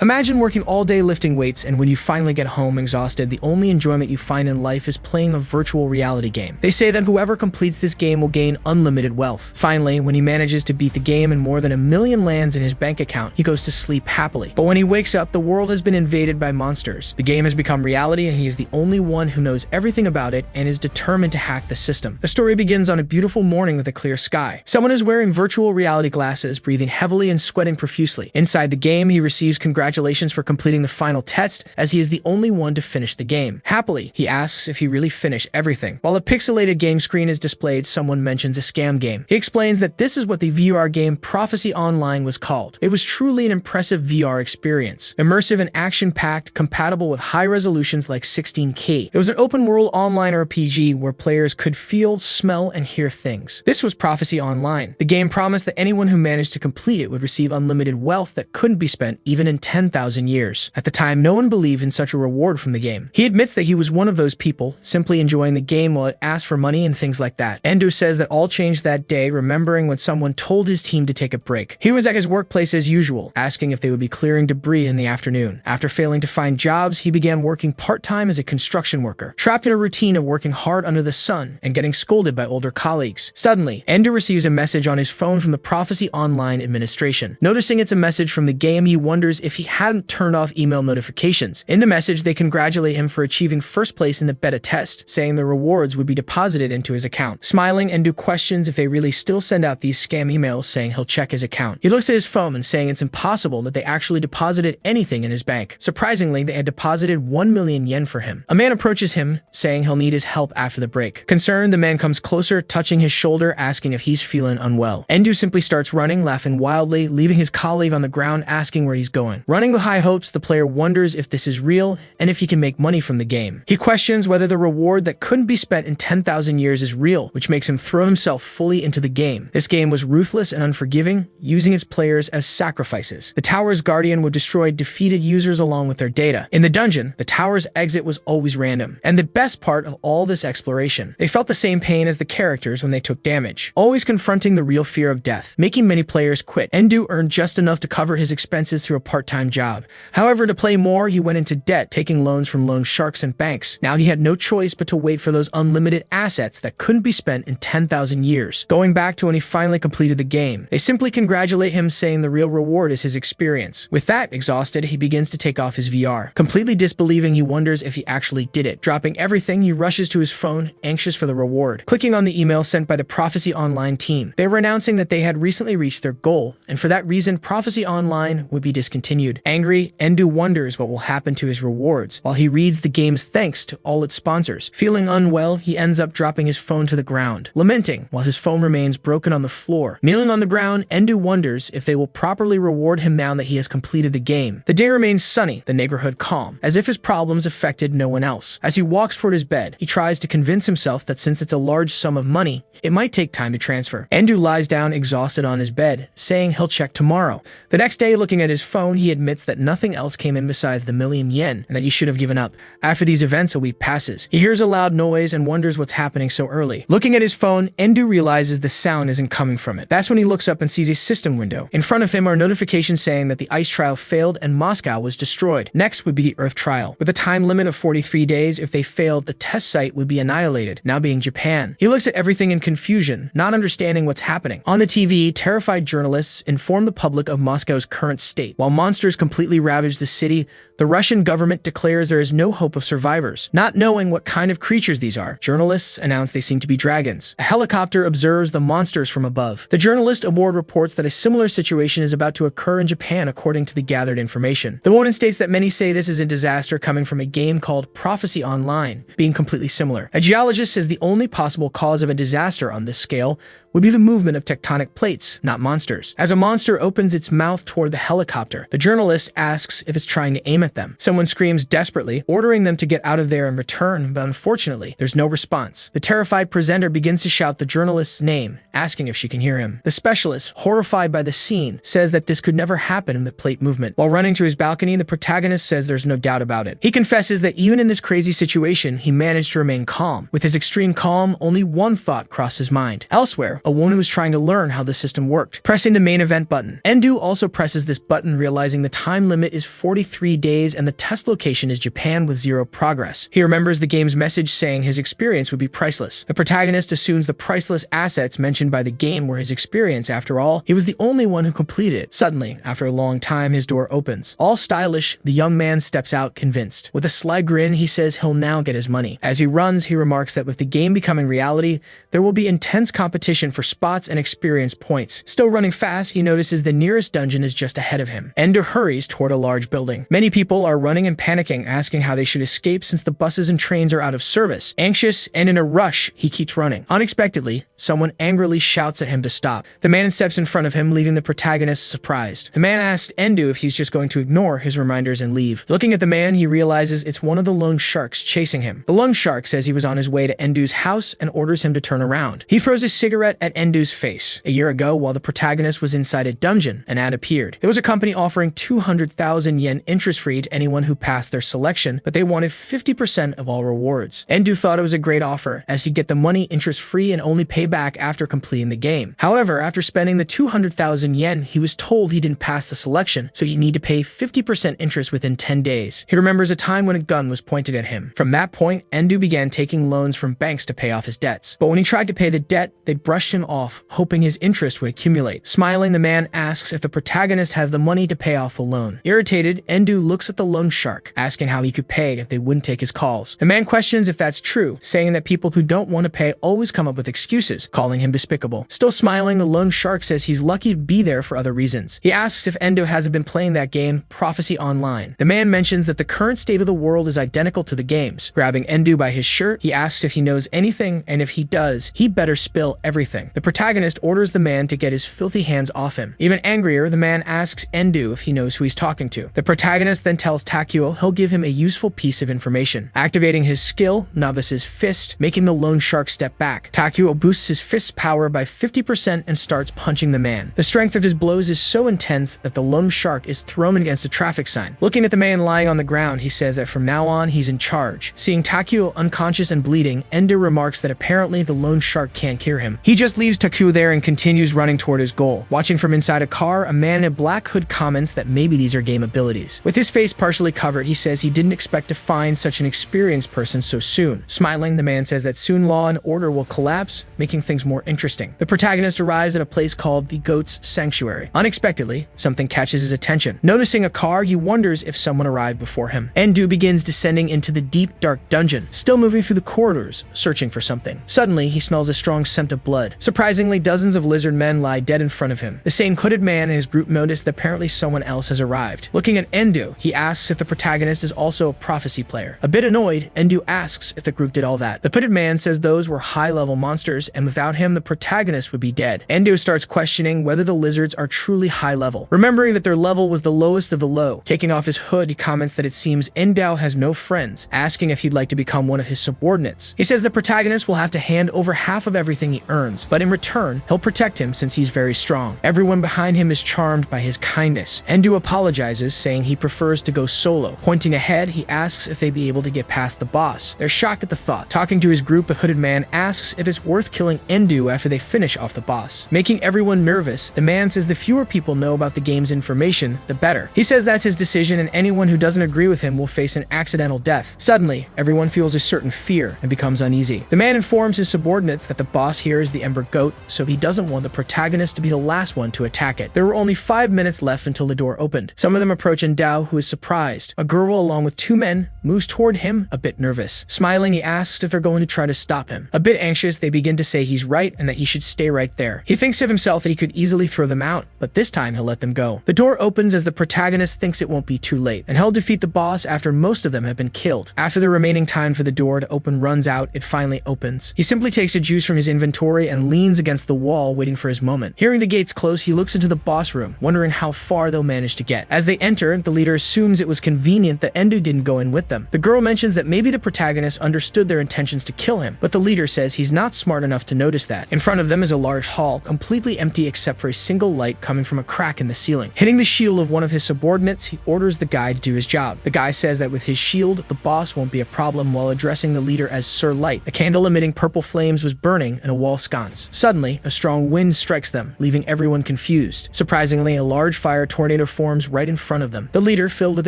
Imagine working all day lifting weights, and when you finally get home exhausted, the only enjoyment you find in life is playing a virtual reality game. They say that whoever completes this game will gain unlimited wealth. Finally, when he manages to beat the game and more than 1 million lands in his bank account, he goes to sleep happily. But when he wakes up, the world has been invaded by monsters. The game has become reality, and he is the only one who knows everything about it and is determined to hack the system. The story begins on a beautiful morning with a clear sky. Someone is wearing virtual reality glasses, breathing heavily and sweating profusely. Inside the game, he receives congratulations for completing the final test, as he is the only one to finish the game. Happily, he asks if he really finished everything. While a pixelated game screen is displayed, someone mentions a scam game. He explains that this is what the VR game Prophecy Online was called. It was truly an impressive VR experience. Immersive and action-packed, compatible with high resolutions like 16K. It was an open-world online RPG where players could feel, smell, and hear things. This was Prophecy Online. The game promised that anyone who managed to complete it would receive unlimited wealth that couldn't be spent even in 10,000 years. At the time, no one believed in such a reward from the game. He admits that he was one of those people, simply enjoying the game while it asked for money and things like that. Endo says that all changed that day, remembering when someone told his team to take a break. He was at his workplace as usual, asking if they would be clearing debris in the afternoon. After failing to find jobs, he began working part-time as a construction worker, trapped in a routine of working hard under the sun and getting scolded by older colleagues. Suddenly, Endo receives a message on his phone from the Prophecy Online administration. Noticing it's a message from the game, he wonders if he hadn't turned off email notifications. In the message, they congratulate him for achieving first place in the beta test, saying the rewards would be deposited into his account. Smiling, Endo questions if they really still send out these scam emails, saying he'll check his account. He looks at his phone and saying it's impossible that they actually deposited anything in his bank. Surprisingly, they had deposited 1 million yen for him. A man approaches him, saying he'll need his help after the break. Concerned, the man comes closer, touching his shoulder, asking if he's feeling unwell. Endo simply starts running, laughing wildly, leaving his colleague on the ground asking where he's going. Running with high hopes, the player wonders if this is real and if he can make money from the game. He questions whether the reward that couldn't be spent in 10,000 years is real, which makes him throw himself fully into the game. This game was ruthless and unforgiving, using its players as sacrifices. The tower's guardian would destroy defeated users along with their data. In the dungeon, the tower's exit was always random. And the best part of all this exploration, they felt the same pain as the characters when they took damage, always confronting the real fear of death, making many players quit. Endo earned just enough to cover his expenses through a part-time job. However, to play more, he went into debt, taking loans from loan sharks and banks. Now he had no choice but to wait for those unlimited assets that couldn't be spent in 10,000 years. Going back to when he finally completed the game, they simply congratulate him, saying the real reward is his experience. With that exhausted, he begins to take off his VR. Completely disbelieving, he wonders if he actually did it. Dropping everything, he rushes to his phone, anxious for the reward. Clicking on the email sent by the Prophecy Online team, they were announcing that they had recently reached their goal, and for that reason, Prophecy Online would be discontinued. Angry, Endo wonders what will happen to his rewards, while he reads the game's thanks to all its sponsors. Feeling unwell, he ends up dropping his phone to the ground, lamenting while his phone remains broken on the floor. Kneeling on the ground, Endo wonders if they will properly reward him now that he has completed the game. The day remains sunny, the neighborhood calm, as if his problems affected no one else. As he walks toward his bed, he tries to convince himself that since it's a large sum of money, it might take time to transfer. Endo lies down exhausted on his bed, saying he'll check tomorrow. The next day, looking at his phone, he admits that nothing else came in besides the 1 million yen, and that he should have given up. After these events, a week passes. He hears a loud noise and wonders what's happening so early. Looking at his phone, Endo realizes the sound isn't coming from it. That's when he looks up and sees a system window. In front of him are notifications saying that the ice trial failed and Moscow was destroyed. Next would be the Earth trial. With a time limit of 43 days, if they failed, the test site would be annihilated, now being Japan. He looks at everything in confusion, not understanding what's happening. On the TV, terrified journalists inform the public of Moscow's current state. While monsters completely ravage the city, the Russian government declares there is no hope of survivors. Not knowing what kind of creatures these are, journalists announce they seem to be dragons. A helicopter observes the monsters from above. The journalist aboard reports that a similar situation is about to occur in Japan according to the gathered information. The warden states that many say this is a disaster coming from a game called Prophecy Online, being completely similar. A geologist says the only possible cause of a disaster on this scale would be the movement of tectonic plates, not monsters. As a monster opens its mouth toward the helicopter, the journalist asks if it's trying to aim at them. Someone screams desperately, ordering them to get out of there and return, but unfortunately, there's no response. The terrified presenter begins to shout the journalist's name, asking if she can hear him. The specialist, horrified by the scene, says that this could never happen in the plate movement. While running to his balcony, the protagonist says there's no doubt about it. He confesses that even in this crazy situation, he managed to remain calm. With his extreme calm, only one thought crossed his mind. Elsewhere, Overpowered, a woman who was trying to learn how the system worked. Pressing the main event button. Endu also presses this button, realizing the time limit is 43 days and the test location is Japan with 0 progress. He remembers the game's message saying his experience would be priceless. The protagonist assumes the priceless assets mentioned by the game were his experience. After all, he was the only one who completed it. Suddenly, after a long time, his door opens. All stylish, the young man steps out convinced. With a sly grin, he says he'll now get his money. As he runs, he remarks that with the game becoming reality, there will be intense competition for spots and experience points. Still running fast, he notices the nearest dungeon is just ahead of him. Ender hurries toward a large building. Many people are running and panicking, asking how they should escape since the buses and trains are out of service. Anxious and in a rush, he keeps running. Unexpectedly, someone angrily shouts at him to stop. The man steps in front of him, leaving the protagonist surprised. The man asks Endu if he's just going to ignore his reminders and leave. Looking at the man, he realizes it's one of the loan sharks chasing him. The loan shark says he was on his way to Endu's house and orders him to turn around. He throws a cigarette at Endu's face. A year ago, while the protagonist was inside a dungeon, an ad appeared. There was a company offering 200,000 yen interest-free to anyone who passed their selection, but they wanted 50% of all rewards. Endu thought it was a great offer, as he'd get the money interest-free and only pay back after completing the game. However, after spending the 200,000 yen, he was told he didn't pass the selection, so he'd need to pay 50% interest within 10 days. He remembers a time when a gun was pointed at him. From that point, Endu began taking loans from banks to pay off his debts. But when he tried to pay the debt, they brushed him off, hoping his interest would accumulate. Smiling, the man asks if the protagonist has the money to pay off the loan. Irritated, Endu looks at the loan shark, asking how he could pay if they wouldn't take his calls. The man questions if that's true, saying that people who don't want to pay always come up with excuses, calling him despicable. Still smiling, the loan shark says he's lucky to be there for other reasons. He asks if Endu hasn't been playing that game, Prophecy Online. The man mentions that the current state of the world is identical to the game's. Grabbing Endu by his shirt, he asks if he knows anything, and if he does, he better spill everything. The protagonist orders the man to get his filthy hands off him. Even angrier, the man asks Endu if he knows who he's talking to. The protagonist then tells Takuo he'll give him a useful piece of information. Activating his skill, Novice's Fist, making the loan shark step back. Takuo boosts his fist's power by 50% and starts punching the man. The strength of his blows is so intense that the loan shark is thrown against a traffic sign. Looking at the man lying on the ground, he says that from now on, he's in charge. Seeing Takuo unconscious and bleeding, Ender remarks that apparently the loan shark can't cure him. He just leaves Takuo there and continues running toward his goal. Watching from inside a car, a man in a black hood comments that maybe these are game abilities. With his face partially covered, he says he didn't expect to find such an experienced person so soon. Smiling, the man says that soon law and order will collapse, making things more interesting. The protagonist arrives at a place called the Goat's Sanctuary. Unexpectedly, something catches his attention. Noticing a car, he wonders if someone arrived before him. Endu begins descending into the deep, dark dungeon, still moving through the corridors, searching for something. Suddenly, he smells a strong scent of blood. Surprisingly, dozens of lizard men lie dead in front of him. The same hooded man and his group notice that apparently someone else has arrived. Looking at Endu, he asks if the protagonist is also a prophecy player. A bit annoyed, Endu asks if the group did all that. The hooded man says those were high-level monsters, and without him, the protagonist would be dead. Endu starts questioning whether the lizards are truly high-level, remembering that their level was the lowest of the low. Taking off his hood, he comments that it seems Endao has no friends, asking if he'd like to become one of his subordinates. He says the protagonist will have to hand over half of everything he earns, but in return, he'll protect him since he's very strong. Everyone behind him is charmed by his kindness. Endu apologizes, saying he prefers to go solo. Pointing ahead, he asks if they'd be able to get past the boss. They're shocked at the thought. Talking to his group, the hooded man asks if it's worth killing Endu after they finish off the boss. Making everyone nervous, the man says the fewer people know about the game's information, the better. He says that's his decision and anyone who doesn't agree with him will face an accidental death. Suddenly, everyone feels a certain fear and becomes uneasy. The man informs his subordinates that the boss here is the Ember Goat, so he doesn't want the protagonist to be the last one to attack it. There were only 5 minutes left until the door opened. Some of them approach Endao, who is surprised. A girl, along with 2 men, moves toward him, a bit nervous. Smiling, he asks if they're going to try to stop him. A bit anxious, they begin to say he's right and that he should stay right there. He thinks of himself that he could easily throw them out, but this time he'll let them go. The door opens as the protagonist thinks it won't be too late, and he'll defeat the boss after most of them have been killed. After the remaining time for the door to open runs out, it finally opens. He simply takes a juice from his inventory and leans against the wall, waiting for his moment. Hearing the gates close, he looks into the boss room, wondering how far they'll manage to get. As they enter, the leader assumes it was convenient that Endu didn't go in with them. The girl mentions that maybe the protagonist understood their intentions to kill him, but the leader says he's not smart enough to notice that. In front of them is a large hall, completely empty except for a single light coming from a crack in the ceiling. Hitting the shield of one of his subordinates, he orders the guy to do his job. The guy says that with his shield, the boss won't be a problem while addressing the leader as Sir Light. A candle emitting purple flames was burning in a wall sconce. response. Suddenly, a strong wind strikes them, leaving everyone confused. Surprisingly, a large fire tornado forms right in front of them. The leader, filled with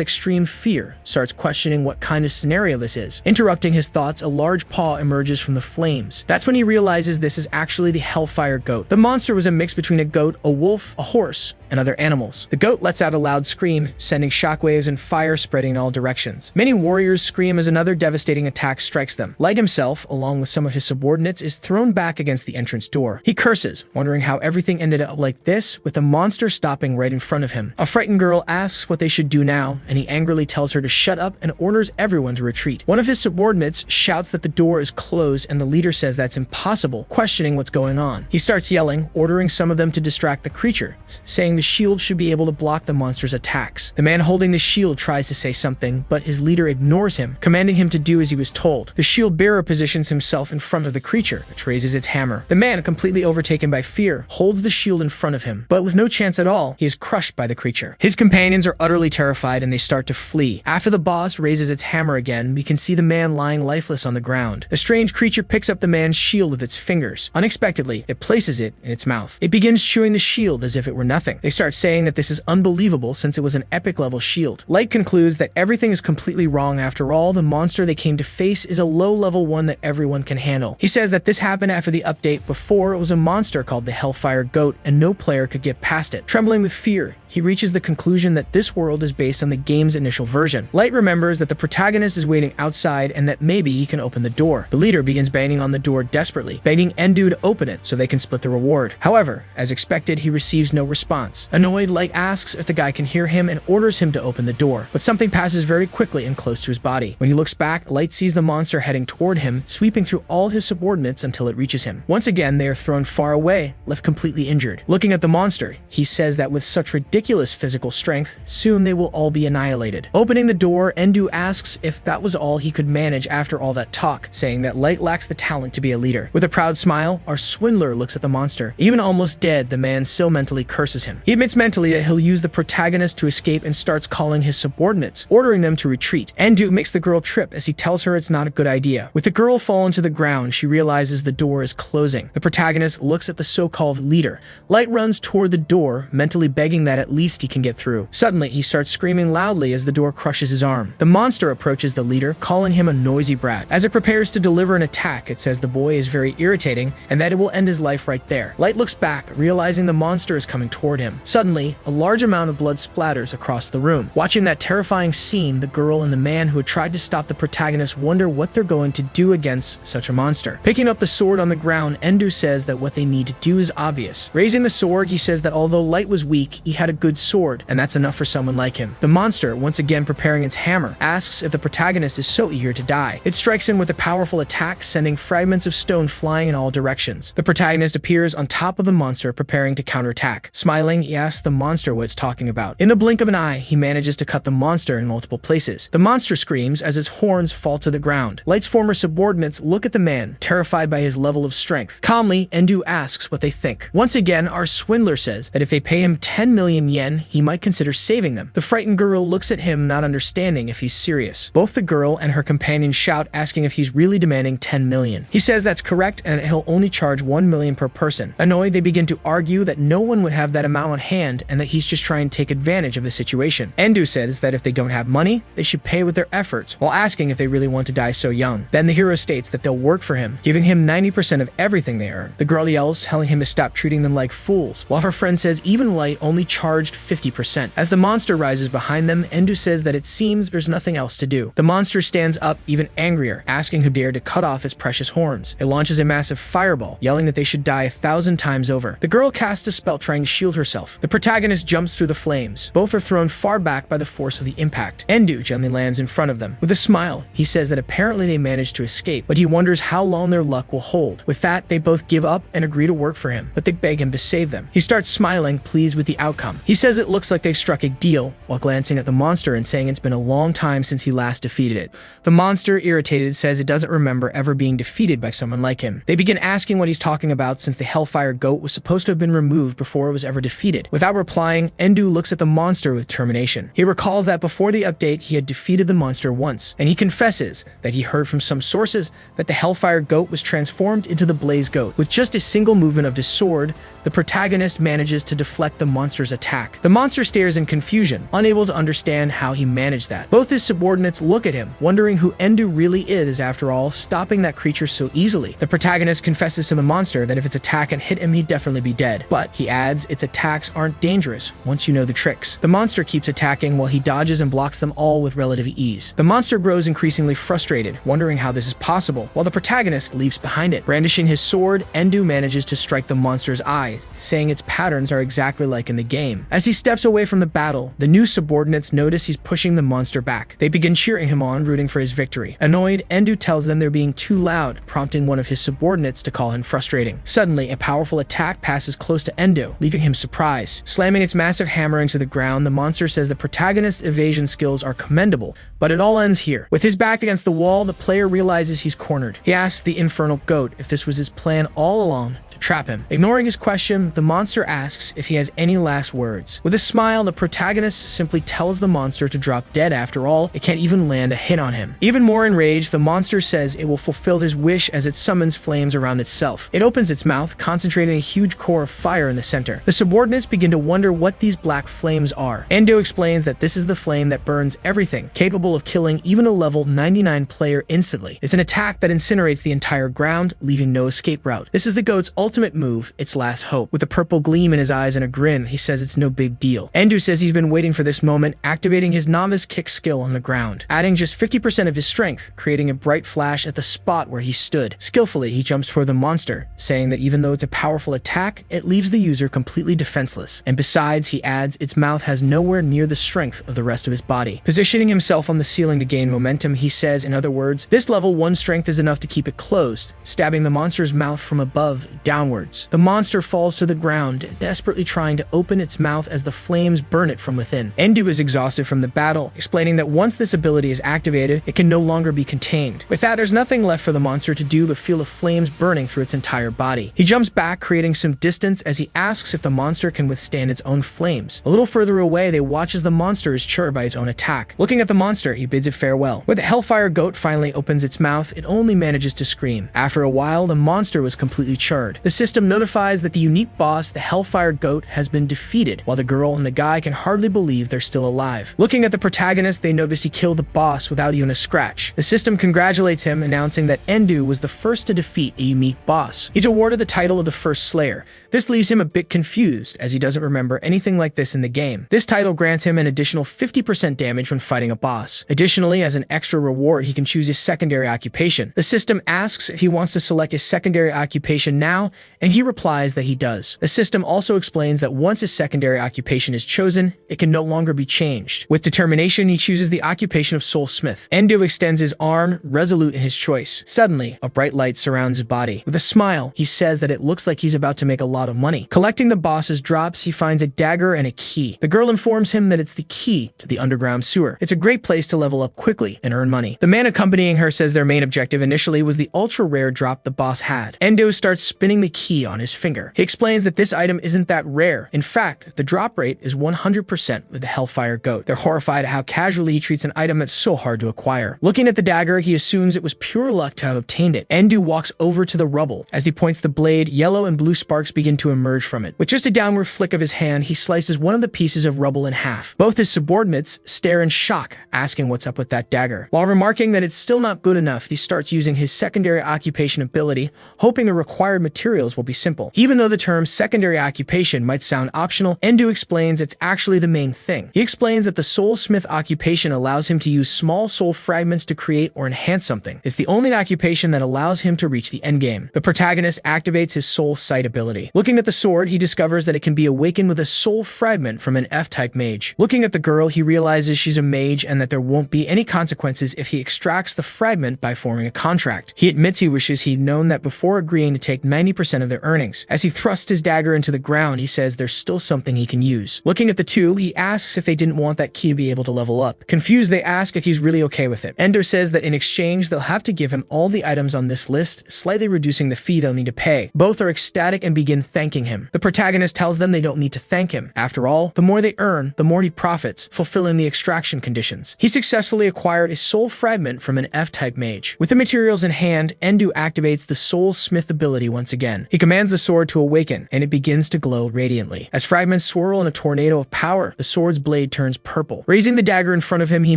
extreme fear, starts questioning what kind of scenario this is. Interrupting his thoughts, a large paw emerges from the flames. That's when he realizes this is actually the Hellfire Goat. The monster was a mix between a goat, a wolf, a horse, and other animals. The goat lets out a loud scream, sending shockwaves and fire spreading in all directions. Many warriors scream as another devastating attack strikes them. Light himself, along with some of his subordinates, is thrown back against the entrance door. He curses, wondering how everything ended up like this, with the monster stopping right in front of him. A frightened girl asks what they should do now, and he angrily tells her to shut up and orders everyone to retreat. One of his subordinates shouts that the door is closed, and the leader says that's impossible, questioning what's going on. He starts yelling, ordering some of them to distract the creature, saying the shield should be able to block the monster's attacks. The man holding the shield tries to say something, but his leader ignores him, commanding him to do as he was told. The shield bearer positions himself in front of the creature, which raises its hammer. The man, completely overtaken by fear, holds the shield in front of him, but with no chance at all, he is crushed by the creature. His companions are utterly terrified and they start to flee. After the boss raises its hammer again, we can see the man lying lifeless on the ground. A strange creature picks up the man's shield with its fingers. Unexpectedly, it places it in its mouth. It begins chewing the shield as if it were nothing. They start saying that this is unbelievable since it was an epic level shield. Light concludes that everything is completely wrong after all. The monster they came to face is a low level one that everyone can handle. He says that this happened after the update. Before, it was a monster called the Hellfire Goat and no player could get past it. Trembling with fear, he reaches the conclusion that this world is based on the game's initial version. Light remembers that the protagonist is waiting outside and that maybe he can open the door. The leader begins banging on the door desperately, begging Endu to open it so they can split the reward. However, as expected, he receives no response. Annoyed, Light asks if the guy can hear him and orders him to open the door, but something passes very quickly and close to his body. When he looks back, Light sees the monster heading toward him, sweeping through all his subordinates until it reaches him. Once again, they are thrown far away, left completely injured. Looking at the monster, he says that with such ridiculous physical strength, soon they will all be annihilated. Opening the door, Endu asks if that was all he could manage after all that talk, saying that Light lacks the talent to be a leader. With a proud smile, our swindler looks at the monster. Even almost dead, the man still mentally curses him. He admits mentally that he'll use the protagonist to escape and starts calling his subordinates, ordering them to retreat. Endu makes the girl trip as he tells her it's not a good idea. With the girl fallen to the ground, she realizes the door is closing. The protagonist looks at the so-called leader. Light runs toward the door, mentally begging that at least he can get through. Suddenly, he starts screaming loudly as the door crushes his arm. The monster approaches the leader, calling him a noisy brat. As it prepares to deliver an attack, it says the boy is very irritating and that it will end his life right there. Light looks back, realizing the monster is coming toward him. Suddenly, a large amount of blood splatters across the room. Watching that terrifying scene, the girl and the man who had tried to stop the protagonist wonder what they're going to do against such a monster. Picking up the sword on the ground, Endu says that what they need to do is obvious. Raising the sword, he says that although Light was weak, he had a good sword, and that's enough for someone like him. The monster, once again preparing its hammer, asks if the protagonist is so eager to die. It strikes him with a powerful attack, sending fragments of stone flying in all directions. The protagonist appears on top of the monster, preparing to counterattack. Smiling, he asks the monster what it's talking about. In the blink of an eye, he manages to cut the monster in multiple places. The monster screams as its horns fall to the ground. Light's former subordinates look at the man, terrified by his level of strength. Calmly, Endu asks what they think. Once again, our swindler says that if they pay him 10 million yen, he might consider saving them. The frightened girl looks at him, not understanding if he's serious. Both the girl and her companion shout, asking if he's really demanding 10 million. He says that's correct and that he'll only charge 1 million per person. Annoyed, they begin to argue that no one would have that amount on hand and that he's just trying to take advantage of the situation. Endu says that if they don't have money, they should pay with their efforts, while asking if they really want to die so young. Then the hero states that they'll work for him, giving him 90% of everything they earn. The girl yells, telling him to stop treating them like fools, while her friend says even Light only charged 50%. As the monster rises behind them, Endu says that it seems there's nothing else to do. The monster stands up, even angrier, asking who dared to cut off its precious horns. It launches a massive fireball, yelling that they should die 1,000 times over. The girl casts a spell trying to shield herself. The protagonist jumps through the flames. Both are thrown far back by the force of the impact. Endu gently lands in front of them. With a smile, he says that apparently they managed to escape, but he wonders how long their luck will hold. With that, they both give up and agree to work for him, but they beg him to save them. He starts smiling, pleased with the outcome. He says it looks like they've struck a deal, while glancing at the monster and saying it's been a long time since he last defeated it. The monster, irritated, says it doesn't remember ever being defeated by someone like him. They begin asking what he's talking about, since the Hellfire Goat was supposed to have been removed before it was ever defeated. Without replying, Endu looks at the monster with determination. He recalls that before the update, he had defeated the monster once, and he confesses that he heard from some sources that the Hellfire Goat was transformed into the Blaze Goat. With just a single movement of his sword, the protagonist manages to deflect the monster's attack. The monster stares in confusion, unable to understand how he managed that. Both his subordinates look at him, wondering who Endu really is after all, stopping that creature so easily. The protagonist confesses to the monster that if its attack had hit him, he'd definitely be dead. But he adds its attacks aren't dangerous once you know the tricks. The monster keeps attacking while he dodges and blocks them all with relative ease. The monster grows increasingly frustrated, wondering how this is possible, while the protagonist leaps behind it. Brandishing his sword, Endu manages to strike the monster's eye, saying its patterns are exactly like in the game. As he steps away from the battle, the new subordinates notice he's pushing the monster back. They begin cheering him on, rooting for his victory. Annoyed, Endu tells them they're being too loud, prompting one of his subordinates to call him frustrating. Suddenly, a powerful attack passes close to Endu, leaving him surprised. Slamming its massive hammer into the ground, the monster says the protagonist's evasion skills are commendable, but it all ends here. With his back against the wall, the player realizes he's cornered. He asks the infernal goat if this was his plan all along, trap him. Ignoring his question, the monster asks if he has any last words. With a smile, the protagonist simply tells the monster to drop dead. After all, it can't even land a hit on him. Even more enraged, the monster says it will fulfill his wish as it summons flames around itself. It opens its mouth, concentrating a huge core of fire in the center. The subordinates begin to wonder what these black flames are. Endo explains that this is the flame that burns everything, capable of killing even a level 99 player instantly. It's an attack that incinerates the entire ground, leaving no escape route. This is the goat's ultimate move, its last hope. With a purple gleam in his eyes and a grin, he says it's no big deal. Endu says he's been waiting for this moment, activating his novice kick skill on the ground, adding just 50% of his strength, creating a bright flash at the spot where he stood. Skillfully, he jumps for the monster, saying that even though it's a powerful attack, it leaves the user completely defenseless. And besides, he adds, its mouth has nowhere near the strength of the rest of his body. Positioning himself on the ceiling to gain momentum, he says, in other words, this level 1 strength is enough to keep it closed, stabbing the monster's mouth from above downwards. The monster falls to the ground, desperately trying to open its mouth as the flames burn it from within. Endu is exhausted from the battle, explaining that once this ability is activated, it can no longer be contained. With that, there's nothing left for the monster to do but feel the flames burning through its entire body. He jumps back, creating some distance as he asks if the monster can withstand its own flames. A little further away, they watch as the monster is charred by its own attack. Looking at the monster, he bids it farewell. When the Hellfire Goat finally opens its mouth, it only manages to scream. After a while, the monster was completely charred. The system notifies that the unique boss, the Hellfire Goat, has been defeated, while the girl and the guy can hardly believe they're still alive. Looking at the protagonist, they notice he killed the boss without even a scratch. The system congratulates him, announcing that Endu was the first to defeat a unique boss. He's awarded the title of the First Slayer. This leaves him a bit confused, as he doesn't remember anything like this in the game. This title grants him an additional 50% damage when fighting a boss. Additionally, as an extra reward, he can choose his secondary occupation. The system asks if he wants to select his secondary occupation now, and he replies that he does. The system also explains that once his secondary occupation is chosen, it can no longer be changed. With determination, he chooses the occupation of Soulsmith. Endu extends his arm, resolute in his choice. Suddenly, a bright light surrounds his body. With a smile, he says that it looks like he's about to make a lot of money. Collecting the boss's drops, he finds a dagger and a key. The girl informs him that it's the key to the underground sewer. It's a great place to level up quickly and earn money. The man accompanying her says their main objective initially was the ultra-rare drop the boss had. Endo starts spinning the key on his finger. He explains that this item isn't that rare. In fact, the drop rate is 100% with the Hellfire Goat. They're horrified at how casually he treats an item that's so hard to acquire. Looking at the dagger, he assumes it was pure luck to have obtained it. Endu walks over to the rubble. As he points the blade, yellow and blue sparks begin to emerge from it. With just a downward flick of his hand, he slices one of the pieces of rubble in half. Both his subordinates stare in shock, asking what's up with that dagger. While remarking that it's still not good enough, he starts using his secondary occupation ability, hoping the required materials will be simple. Even though the term secondary occupation might sound optional, Endu explains it's actually the main thing. He explains that the Soulsmith occupation allows him to use small soul fragments to create or enhance something. It's the only occupation that allows him to reach the endgame. The protagonist activates his soul sight ability. Looking at the sword, he discovers that it can be awakened with a soul fragment from an F-type mage. Looking at the girl, he realizes she's a mage and that there won't be any consequences if he extracts the fragment by forming a contract. He admits he wishes he'd known that before agreeing to take 90% 50% of their earnings. As he thrusts his dagger into the ground, he says there's still something he can use. Looking at the two, he asks if they didn't want that key to be able to level up. Confused, they ask if he's really okay with it. Endo says that in exchange, they'll have to give him all the items on this list, slightly reducing the fee they'll need to pay. Both are ecstatic and begin thanking him. The protagonist tells them they don't need to thank him. After all, the more they earn, the more he profits, fulfilling the extraction conditions. He successfully acquired a soul fragment from an F-type mage. With the materials in hand, Endo activates the soul smith ability once again. He commands the sword to awaken, and it begins to glow radiantly. As fragments swirl in a tornado of power, the sword's blade turns purple. Raising the dagger in front of him, he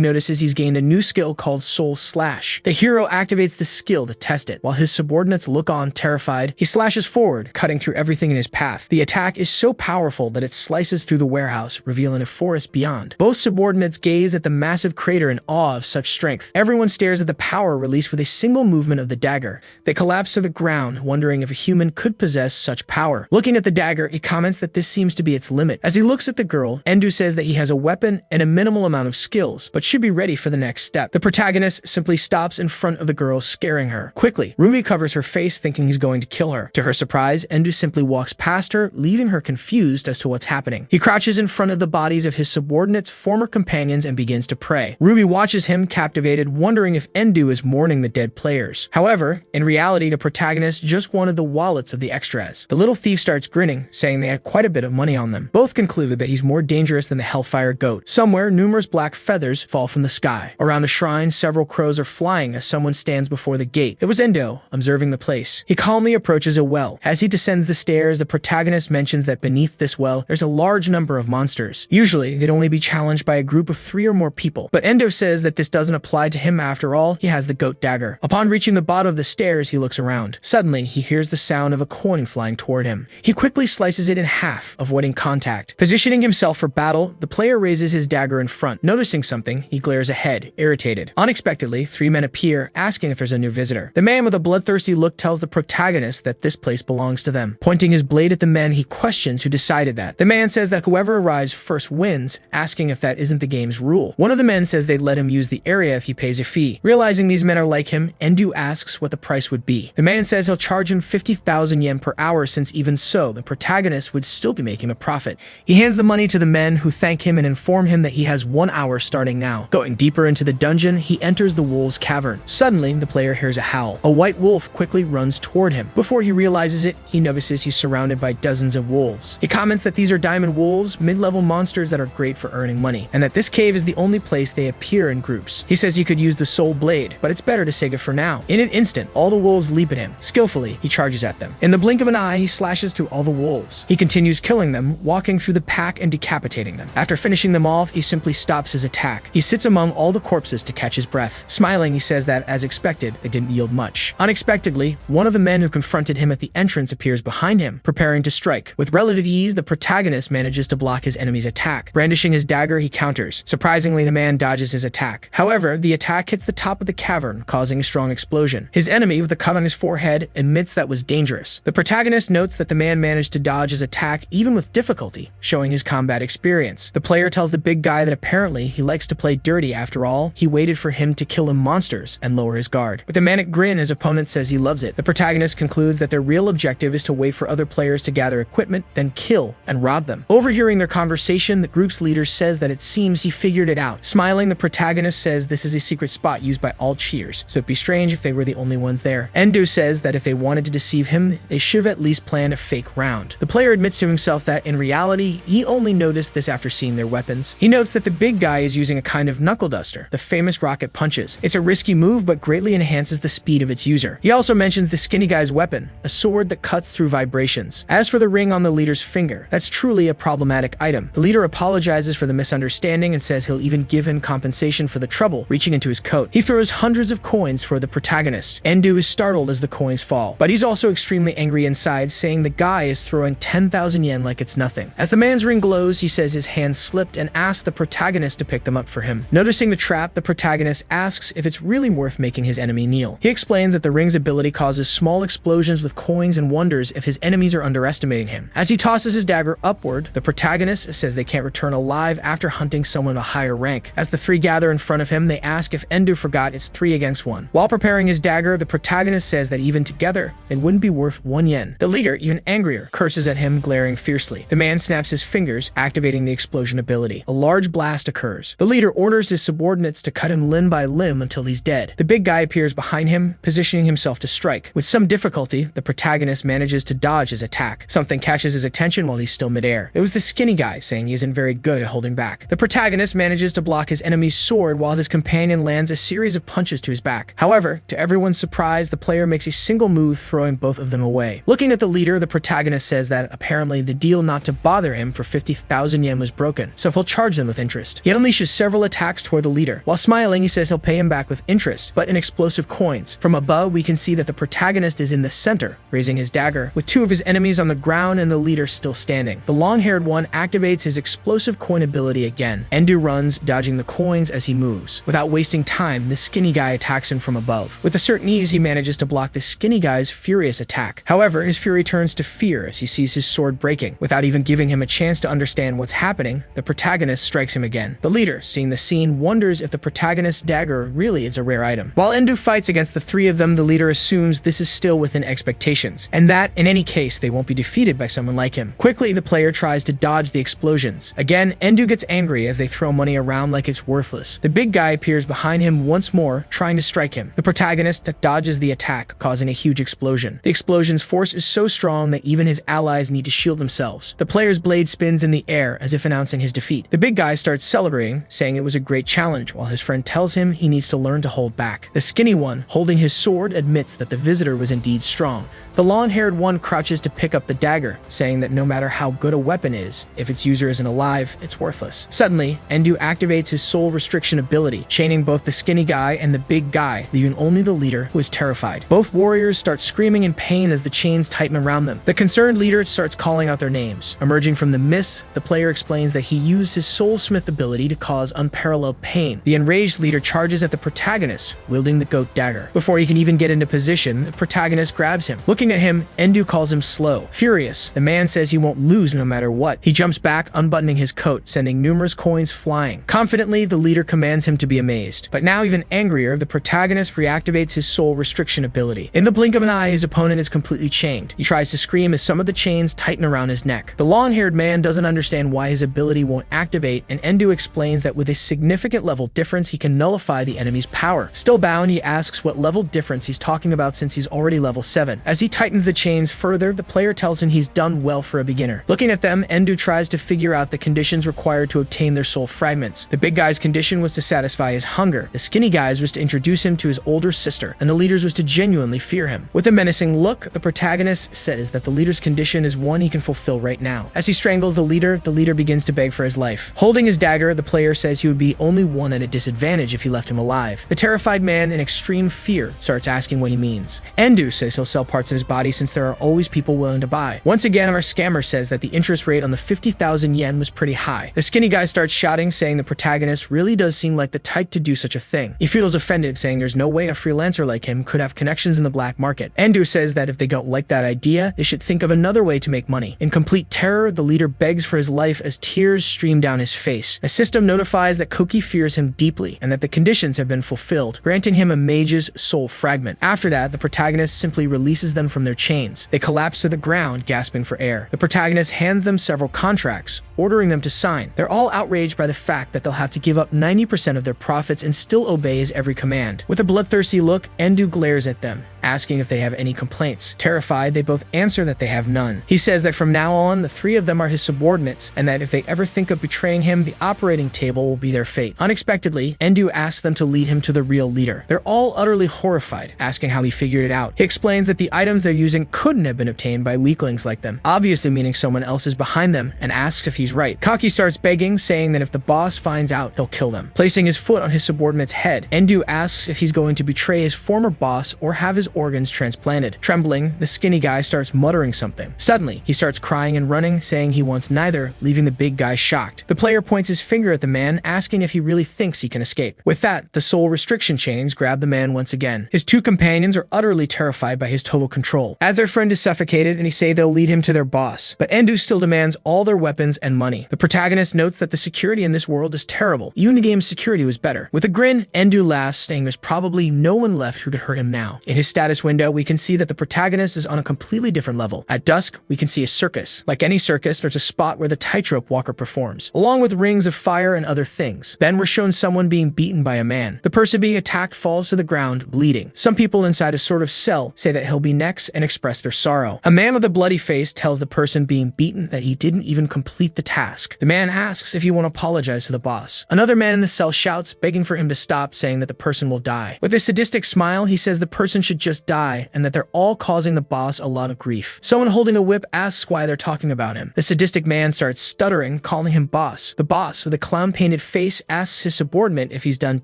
notices he's gained a new skill called Soul Slash. The hero activates the skill to test it. While his subordinates look on, terrified, he slashes forward, cutting through everything in his path. The attack is so powerful that it slices through the warehouse, revealing a forest beyond. Both subordinates gaze at the massive crater in awe of such strength. Everyone stares at the power released with a single movement of the dagger. They collapse to the ground, wondering if a human could possess such power. Looking at the dagger, he comments that this seems to be its limit. As he looks at the girl, Endo says that he has a weapon and a minimal amount of skills, but should be ready for the next step. The protagonist simply stops in front of the girl, scaring her. Quickly, Ruby covers her face, thinking he's going to kill her. To her surprise, Endo simply walks past her, leaving her confused as to what's happening. He crouches in front of the bodies of his subordinates, former companions, and begins to pray. Ruby watches him, captivated, wondering if Endo is mourning the dead players. However, in reality, the protagonist just wanted the wallets of the extras. The little thief starts grinning, saying they had quite a bit of money on them. Both conclude that he's more dangerous than the Hellfire Goat. Somewhere, numerous black feathers fall from the sky. Around a shrine, several crows are flying as someone stands before the gate. It was Endo, observing the place. He calmly approaches a well. As he descends the stairs, the protagonist mentions that beneath this well, there's a large number of monsters. Usually, they'd only be challenged by a group of 3 or more people, but Endo says that this doesn't apply to him after all. He has the goat dagger. Upon reaching the bottom of the stairs, he looks around. Suddenly, he hears the sound of a coin flying toward him. He quickly slices it in half, avoiding contact. Positioning himself for battle, the player raises his dagger in front. Noticing something, he glares ahead, irritated. Unexpectedly, 3 men appear, asking if there's a new visitor. The man with a bloodthirsty look tells the protagonist that this place belongs to them. Pointing his blade at the men, he questions who decided that. The man says that whoever arrives first wins, asking if that isn't the game's rule. One of the men says they'd let him use the area if he pays a fee. Realizing these men are like him, Endo asks what the price would be. The man says he'll charge him 50,000 yen per hour, since even so, the protagonist would still be making a profit. He hands the money to the men, who thank him and inform him that he has 1 hour starting now. Going deeper into the dungeon, he enters the wolves' cavern. Suddenly, the player hears a howl. A white wolf quickly runs toward him. Before he realizes it, he notices he's surrounded by dozens of wolves. He comments that these are diamond wolves, mid-level monsters that are great for earning money, and that this cave is the only place they appear in groups. He says he could use the soul blade, but it's better to save it for now. In an instant, all the wolves leap at him. Skillfully, he charges at them. In the blink of an eye, he slashes through all the wolves. He continues killing them, walking through the pack and decapitating them. After finishing them off, he simply stops his attack. He sits among all the corpses to catch his breath. Smiling, he says that, as expected, it didn't yield much. Unexpectedly, one of the men who confronted him at the entrance appears behind him, preparing to strike. With relative ease, the protagonist manages to block his enemy's attack. Brandishing his dagger, he counters. Surprisingly, the man dodges his attack. However, the attack hits the top of the cavern, causing a strong explosion. His enemy, with a cut on his forehead, admits that was dangerous. The protagonist notes that the man managed to dodge his attack even with difficulty, showing his combat experience. The player tells the big guy that apparently he likes to play dirty. After all, he waited for him to kill him monsters and lower his guard. With a manic grin, his opponent says he loves it. The protagonist concludes that their real objective is to wait for other players to gather equipment, then kill and rob them. Overhearing their conversation, the group's leader says that it seems he figured it out. Smiling, the protagonist says this is a secret spot used by all cheers, so it'd be strange if they were the only ones there. Endo says that if they wanted to deceive him, they should have at least planned a fake round. The player admits to himself that, in reality, he only noticed this after seeing their weapons. He notes that the big guy is using a kind of knuckle duster, the famous rocket punches. It's a risky move, but greatly enhances the speed of its user. He also mentions the skinny guy's weapon, a sword that cuts through vibrations. As for the ring on the leader's finger, that's truly a problematic item. The leader apologizes for the misunderstanding and says he'll even give him compensation for the trouble, reaching into his coat. He throws hundreds of coins for the protagonist. Endo is startled as the coins fall, but he's also extremely angry inside, saying the guy is throwing 10,000 yen like it's nothing. As the man's ring glows, he says his hand slipped and asks the protagonist to pick them up for him. Noticing the trap, the protagonist asks if it's really worth making his enemy kneel. He explains that the ring's ability causes small explosions with coins and wonders if his enemies are underestimating him. As he tosses his dagger upward, the protagonist says they can't return alive after hunting someone of a higher rank. As the 3 gather in front of him, they ask if Endo forgot it's 3 against 1. While preparing his dagger, the protagonist says that even together, they wouldn't be worth 1 yen. The leader, even angrier, curses at him, glaring fiercely. The man snaps his fingers, activating the explosion ability. A large blast occurs. The leader orders his subordinates to cut him limb by limb until he's dead. The big guy appears behind him, positioning himself to strike. With some difficulty, the protagonist manages to dodge his attack. Something catches his attention while he's still midair. It was the skinny guy, saying he isn't very good at holding back. The protagonist manages to block his enemy's sword while his companion lands a series of punches to his back. However, to everyone's surprise, the player makes a single move, throwing both of them away. Looking at the leader, the protagonist says that apparently the deal not to bother him for 50,000 yen was broken, so he'll charge them with interest. He unleashes several attacks toward the leader. While smiling, he says he'll pay him back with interest, but in explosive coins. From above, we can see that the protagonist is in the center, raising his dagger, with 2 of his enemies on the ground and the leader still standing. The long-haired one activates his explosive coin ability again. Endu runs, dodging the coins as he moves. Without wasting time, the skinny guy attacks him from above. With a certain ease, he manages to block the skinny guy's furious attack. However, his fury turns to fear as he sees his sword breaking. Without even giving him a chance to understand what's happening, the protagonist strikes him again. The leader, seeing the scene, wonders if the protagonist's dagger really is a rare item. While Endu fights against the 3 of them, the leader assumes this is still within expectations, and that, in any case, they won't be defeated by someone like him. Quickly, the player tries to dodge the explosions. Again, Endu gets angry as they throw money around like it's worthless. The big guy appears behind him once more, trying to strike him. The protagonist dodges the attack, causing a huge explosion. The explosion's force is so strong that even his allies need to shield themselves. The player's blade spins in the air as if announcing his defeat. The big guy starts celebrating, saying it was a great challenge, while his friend tells him he needs to learn to hold back. The skinny one, holding his sword, admits that the visitor was indeed strong. The long-haired one crouches to pick up the dagger, saying that no matter how good a weapon is, if its user isn't alive, it's worthless. Suddenly, Endu activates his soul restriction ability, chaining both the skinny guy and the big guy, leaving only the leader, who is terrified. Both warriors start screaming in pain as the chains tighten around them. The concerned leader starts calling out their names. Emerging from the mist, the player explains that he used his soulsmith ability to cause unparalleled pain. The enraged leader charges at the protagonist, wielding the goat dagger. Before he can even get into position, the protagonist grabs him. Looking at him, Endu calls him slow. Furious, the man says he won't lose no matter what. He jumps back, unbuttoning his coat, sending numerous coins flying. Confidently, the leader commands him to be amazed. But now even angrier, the protagonist reactivates his soul restriction ability. In the blink of an eye, his opponent is completely chained. He tries to scream as some of the chains tighten around his neck. The long-haired man doesn't understand why his ability won't activate, and Endu explains that with a significant level difference, he can nullify the enemy's power. Still bound, he asks what level difference he's talking about since he's already level 7. As he tightens the chains further, the player tells him he's done well for a beginner. Looking at them, Endu tries to figure out the conditions required to obtain their soul fragments. The big guy's condition was to satisfy his hunger, the skinny guy's was to introduce him to his older sister, and the leader's was to genuinely fear him. With a menacing look, the protagonist says that the leader's condition is one he can fulfill right now. As he strangles the leader begins to beg for his life. Holding his dagger, the player says he would be only one at a disadvantage if he left him alive. The terrified man, in extreme fear, starts asking what he means. Endu says he'll sell parts of his body since there are always people willing to buy. Once again, our scammer says that the interest rate on the 50,000 yen was pretty high. The skinny guy starts shouting, saying the protagonist really does seem like the type to do such a thing. He feels offended, saying there's no way a freelancer like him could have connections in the black market. Endu says that if they don't like that idea, they should think of another way to make money. In complete terror, the leader begs for his life as tears stream down his face. A system notifies that Koki fears him deeply and that the conditions have been fulfilled, granting him a mage's soul fragment. After that, the protagonist simply releases them from their chains. They collapse to the ground, gasping for air. The protagonist hands them several contracts, ordering them to sign. They're all outraged by the fact that they'll have to give up 90% of their profits and still obey his every command. With a bloodthirsty look, Endu glares at them, asking if they have any complaints. Terrified, they both answer that they have none. He says that from now on, the 3 of them are his subordinates, and that if they ever think of betraying him, the operating table will be their fate. Unexpectedly, Endu asks them to lead him to the real leader. They're all utterly horrified, asking how he figured it out. He explains that the items they're using couldn't have been obtained by weaklings like them, obviously meaning someone else is behind them, and asks if he's right. Kaki starts begging, saying that if the boss finds out, he'll kill them. Placing his foot on his subordinate's head, Endu asks if he's going to betray his former boss or have his organs transplanted. Trembling, the skinny guy starts muttering something. Suddenly, he starts crying and running, saying he wants neither, leaving the big guy shocked. The player points his finger at the man, asking if he really thinks he can escape. With that, the soul restriction chains grab the man once again. His 2 companions are utterly terrified by his total control, as their friend is suffocated, and he say they'll lead him to their boss. But Endu still demands all their weapons and money. The protagonist notes that the security in this world is terrible. Even the game's security was better. With a grin, Endu laughs, saying there's probably no one left who could hurt him now. In his status status window, we can see that the protagonist is on a completely different level. At dusk, we can see a circus. Like any circus, there's a spot where the tightrope walker performs, along with rings of fire and other things. Then we're shown someone being beaten by a man. The person being attacked falls to the ground, bleeding. Some people inside a sort of cell say that he'll be next and express their sorrow. A man with a bloody face tells the person being beaten that he didn't even complete the task. The man asks if he won't apologize to the boss. Another man in the cell shouts, begging for him to stop, saying that the person will die. With a sadistic smile, he says the person should just die and that they're all causing the boss a lot of grief. Someone holding a whip asks why they're talking about him. The sadistic man starts stuttering, calling him boss. The boss, with a clown-painted face, asks his subordinate if he's done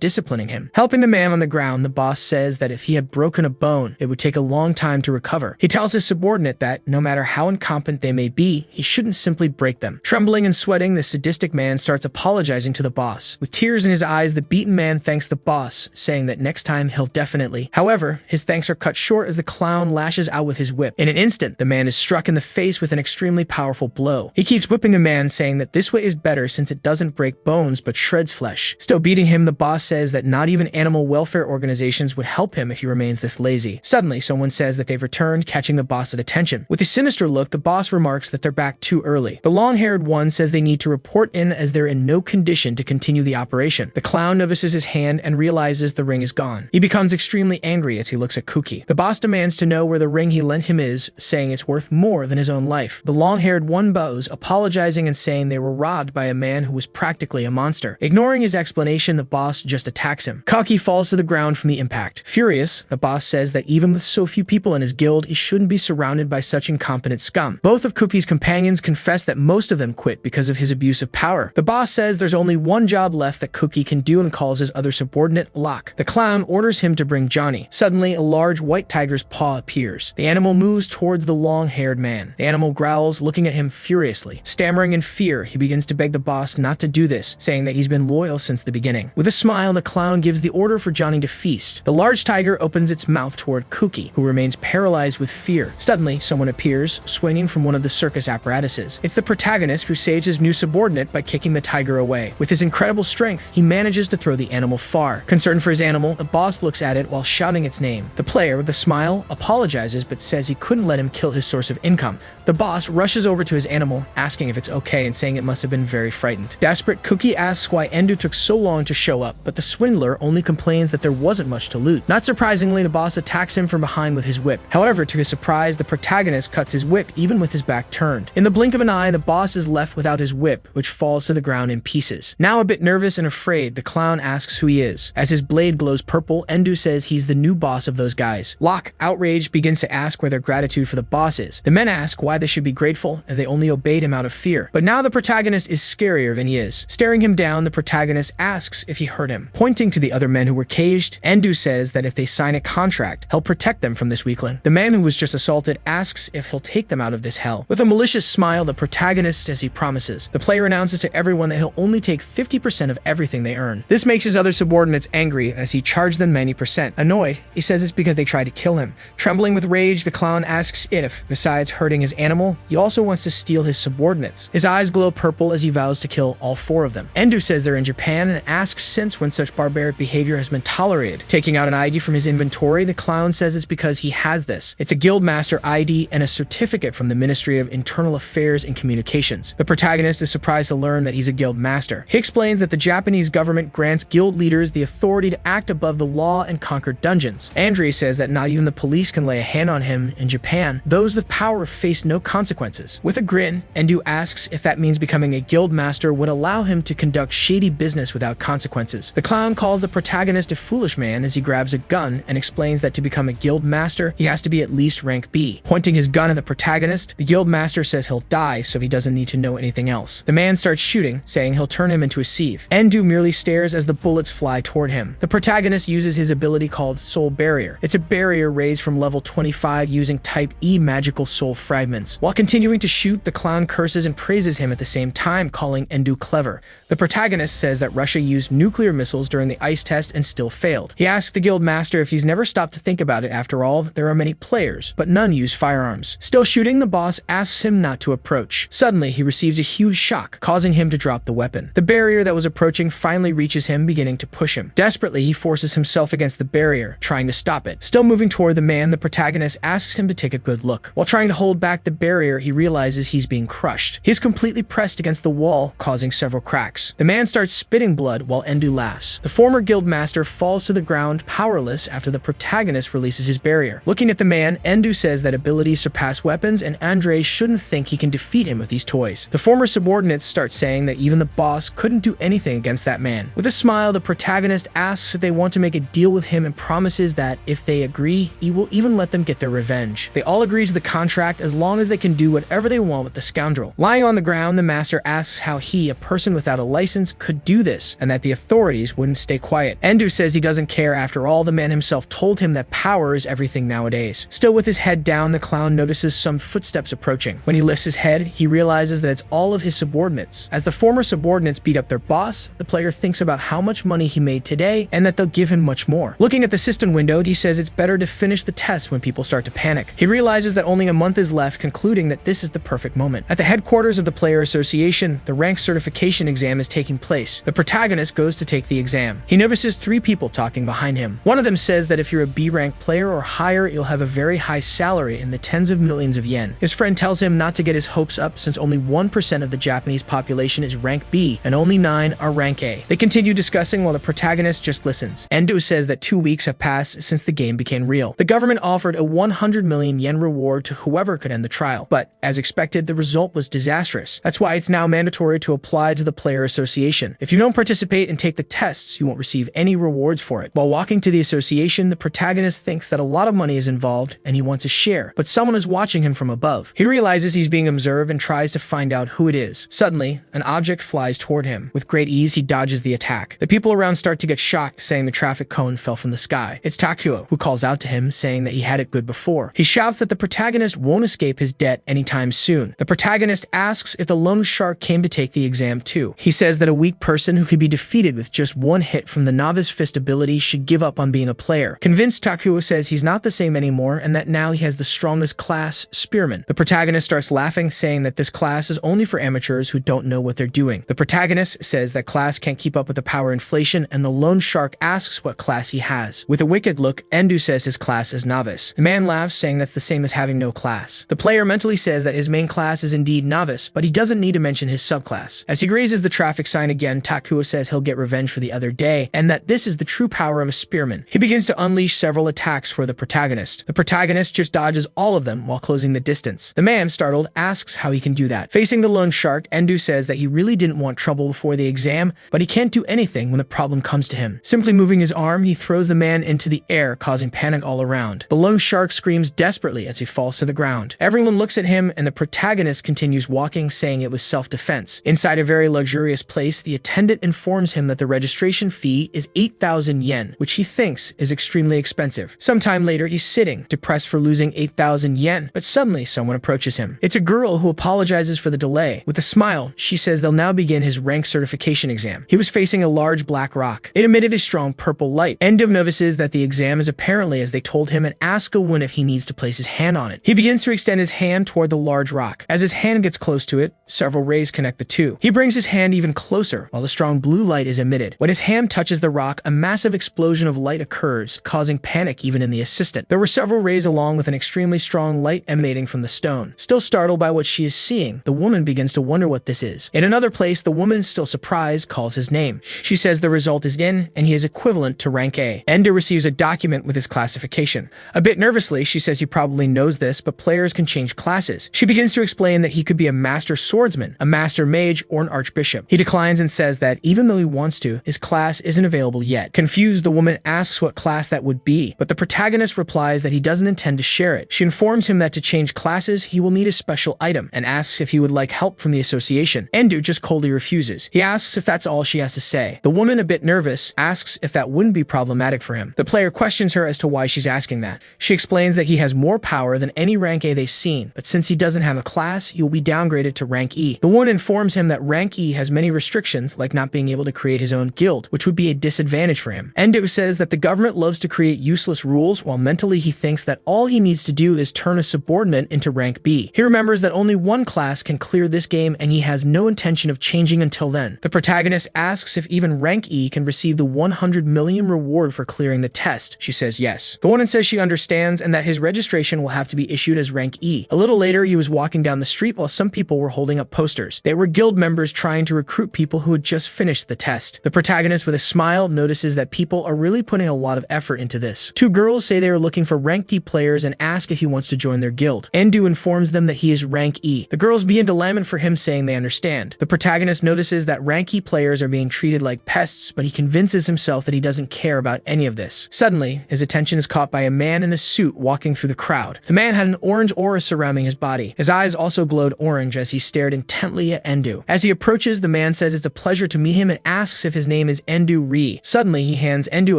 disciplining him. Helping the man on the ground, the boss says that if he had broken a bone, it would take a long time to recover. He tells his subordinate that, no matter how incompetent they may be, he shouldn't simply break them. Trembling and sweating, the sadistic man starts apologizing to the boss. With tears in his eyes, the beaten man thanks the boss, saying that next time he'll definitely. However, his thanks are cut short as the clown lashes out with his whip. In an instant, the man is struck in the face with an extremely powerful blow. He keeps whipping the man, saying that this way is better since it doesn't break bones but shreds flesh. Still beating him, the boss says that not even animal welfare organizations would help him if he remains this lazy. Suddenly, someone says that they've returned, catching the boss's attention. With a sinister look, the boss remarks that they're back too early. The long-haired one says they need to report in as they're in no condition to continue the operation. The clown notices his hand and realizes the ring is gone. He becomes extremely angry as he looks at Kuki. The boss demands to know where the ring he lent him is, saying it's worth more than his own life. The long-haired one bows, apologizing and saying they were robbed by a man who was practically a monster. Ignoring his explanation, the boss just attacks him. Kuki falls to the ground from the impact. Furious, the boss says that even with so few people in his guild, he shouldn't be surrounded by such incompetent scum. Both of Kuki's companions confess that most of them quit because of his abuse of power. The boss says there's only one job left that Kuki can do and calls his other subordinate Locke. The clown orders him to bring Johnny. Suddenly, a large white tiger's paw appears. The animal moves towards the long-haired man. The animal growls, looking at him furiously. Stammering in fear, he begins to beg the boss not to do this, saying that he's been loyal since the beginning. With a smile, the clown gives the order for Johnny to feast. The large tiger opens its mouth toward Kuki, who remains paralyzed with fear. Suddenly, someone appears, swinging from one of the circus apparatuses. It's the protagonist who saves his new subordinate by kicking the tiger away. With his incredible strength, he manages to throw the animal far. Concerned for his animal, the boss looks at it while shouting its name. The player, with a smile, apologizes but says he couldn't let him kill his source of income. The boss rushes over to his animal, asking if it's okay and saying it must have been very frightened. Desperate, Kuki asks why Endu took so long to show up, but the swindler only complains that there wasn't much to loot. Not surprisingly, the boss attacks him from behind with his whip. However, to his surprise, the protagonist cuts his whip even with his back turned. In the blink of an eye, the boss is left without his whip, which falls to the ground in pieces. Now a bit nervous and afraid, the clown asks who he is. As his blade glows purple, Endu says he's the new boss of those guys. Locke, outraged, begins to ask where their gratitude for the boss is. The men ask why they should be grateful, and they only obeyed him out of fear. But now the protagonist is scarier than he is. Staring him down, the protagonist asks if he hurt him. Pointing to the other men who were caged, Endu says that if they sign a contract, he'll protect them from this weakling. The man who was just assaulted asks if he'll take them out of this hell. With a malicious smile, the protagonist says he promises. The player announces to everyone that he'll only take 50% of everything they earn. This makes his other subordinates angry as he charged them 90%. Annoyed, he says it's because they tried to kill him. Trembling with rage, the clown asks if, besides hurting his animal, he also wants to steal his subordinates. His eyes glow purple as he vows to kill all 4 of them. Endu says they're in Japan and asks since when such barbaric behavior has been tolerated. Taking out an ID from his inventory, the clown says it's because he has this. It's a Guildmaster ID and a certificate from the Ministry of Internal Affairs and Communications. The protagonist is surprised to learn that he's a Guildmaster. He explains that the Japanese government grants guild leaders the authority to act above the law and conquer dungeons. Andre says that not even the police can lay a hand on him in Japan. Those with power face no consequences. With a grin, Endu asks if that means becoming a guild master would allow him to conduct shady business without consequences. The clown calls the protagonist a foolish man as he grabs a gun and explains that to become a guild master, he has to be at least rank B. Pointing his gun at the protagonist, the guild master says he'll die so he doesn't need to know anything else. The man starts shooting, saying he'll turn him into a sieve. Endu merely stares as the bullets fly toward him. The protagonist uses his ability called Soul Barrier. It's a barrier raised from level 25 using type E magical soul fragments. While continuing to shoot, the clown curses and praises him at the same time, calling Endu clever. The protagonist says that Russia used nuclear missiles during the ice test and still failed. He asks the guild master if he's never stopped to think about it. After all, there are many players, but none use firearms. Still shooting, the boss asks him not to approach. Suddenly, he receives a huge shock, causing him to drop the weapon. The barrier that was approaching finally reaches him, beginning to push him. Desperately, he forces himself against the barrier, trying to stop it. Still moving toward the man, the protagonist asks him to take a good look. While trying to hold back the barrier, he realizes he's being crushed. He's completely pressed against the wall, causing several cracks. The man starts spitting blood while Endu laughs. The former guild master falls to the ground powerless after the protagonist releases his barrier. Looking at the man, Endu says that abilities surpass weapons and Andre shouldn't think he can defeat him with these toys. The former subordinates start saying that even the boss couldn't do anything against that man. With a smile, the protagonist asks if they want to make a deal with him and promises that if they agree, he will even let them get their revenge. They all agree to the contract as long as they can do whatever they want with the scoundrel. Lying on the ground, the master asks how he, a person without a license, could do this and that the authorities wouldn't stay quiet. Endu says he doesn't care. After all, the man himself told him that power is everything nowadays. Still with his head down, the clown notices some footsteps approaching. When he lifts his head, he realizes that it's all of his subordinates. As the former subordinates beat up their boss, the player thinks about how much money he made today and that they'll give him much more. Looking at the system window, he says it's better to finish the test when people start to panic. He realizes that only a month is left, concluding that this is the perfect moment. At the headquarters of the player association, the rank certification exam is taking place. The protagonist goes to take the exam. He notices 3 people talking behind him. One of them says that if you're a B rank player or higher, you'll have a very high salary in the tens of millions of yen. His friend tells him not to get his hopes up since only 1% of the Japanese population is rank B and only 9 are rank A. They continue discussing while the protagonist just listens. Endo says that 2 weeks have passed since the game became real. The government offered a 100 million yen reward to whoever could end the trial, but as expected, the result was disastrous. That's why it's now mandatory to apply to the player association. If you don't participate and take the tests, you won't receive any rewards for it. While walking to the association, the protagonist thinks that a lot of money is involved and he wants a share, but someone is watching him from above. He realizes he's being observed and tries to find out who it is. Suddenly, an object flies toward him. With great ease, he dodges the attack. The people around start to get shocked, saying the traffic cone fell from the sky. It's Takuo, who calls out to him, saying that he had it good before. He shouts that the protagonist won't escape his debt anytime soon. The protagonist asks if the lone shark came to take the exam too. He says that a weak person who could be defeated with just one hit from the novice fist ability should give up on being a player. Convinced, Takuo says he's not the same anymore and that now he has the strongest class, Spearman. The protagonist starts laughing, saying that this class is only for amateurs who don't know what they're doing. The protagonist says that class can't keep up with the power inflation, and the lone shark asks what class he has. With a wicked look, Endu says his class is novice. The man laughs, saying that's the same as having no class. The player mentally says that his main class is indeed novice, but he doesn't need to mention his subclass. As he raises the traffic sign again, Takuo says he'll get revenge for the other day, and that this is the true power of a spearman. He begins to unleash several attacks for the protagonist. The protagonist just dodges all of them while closing the distance. The man, startled, asks how he can do that. Facing the lone shark, Endu says that he really didn't want trouble before the exam, but he can't do anything when the problem comes to him. Simply moving his arm, he throws the man into the air, causing panic all around. The lone shark screams desperately as he falls to the ground. Everyone looks at him, and the protagonist continues walking, saying it was self-defense. Inside a very luxurious place, the attendant informs him that the registration fee is 8,000 yen, which he thinks is extremely expensive. Sometime later, he's sitting, depressed for losing 8,000 yen, but suddenly someone approaches him. It's a girl who apologizes for the delay. With a smile, she says they'll now begin his rank certification exam. He was facing a large black rock. It emitted a strong purple light. Endu notices that the exam is apparently as they told him and asks Gowin if he needs to place his hand on it. He begins to extend his hand toward the large rock. As his hand gets close to it, several rays connect the two. He brings his hand even closer while the strong blue light is emitted. When his hand touches the rock, a massive explosion of light occurs, causing panic even in the assistant. There were several rays along with an extremely strong light emanating from the stone. Still startled by what she is seeing, the woman begins to wonder what this is. In another place, the woman, still surprised, calls his name. She says the result is in, and he is equivalent to rank A. Ender receives a document with his classification. A bit nervously, she says he probably knows this, but players can change classes. She begins to explain that he could be a master swordsman, a master mage, or an archbishop. He declines and says that even though he wants to, his class isn't available yet. Confused, the woman asks what class that would be, but the protagonist replies that he doesn't intend to share it. She informs him that to change classes, he will need a special item, and asks if he would like help from the association. Endu just coldly refuses. He asks if that's all she has to say. The woman, a bit nervous, asks if that wouldn't be problematic for him. The player questions her as to why she's asking that. She explains that he has more power than any rank A they've seen, but since he doesn't have a class, he will be downgraded to rank E. The woman informs him that rank E has many restrictions, like not being able to create his own guild, which would be a disadvantage for him. Endo says that the government loves to create useless rules, while mentally he thinks that all he needs to do is turn a subordinate into rank B. He remembers that only one class can clear this game, and he has no intention of changing until then. The protagonist asks if even rank E can receive the 100 million reward for clearing the test. She says says yes. The woman says she understands and that his registration will have to be issued as rank E. A little later, he was walking down the street while some people were holding up posters. They were guild members trying to recruit people who had just finished the test. The protagonist, with a smile, notices that people are really putting a lot of effort into this. Two girls say they are looking for rank D players and ask if he wants to join their guild. Endu informs them that he is rank E. The girls begin to lament for him, saying they understand. The protagonist notices that rank E players are being treated like pests, but he convinces himself that he doesn't care about any of this. Suddenly, his attention is caught by a man in a suit walking through the crowd. The man had an orange aura surrounding his body. His eyes also glowed orange as he stared intently at Endu. As he approaches, the man says it's a pleasure to meet him and asks if his name is Endu Ri. Suddenly, he hands Endu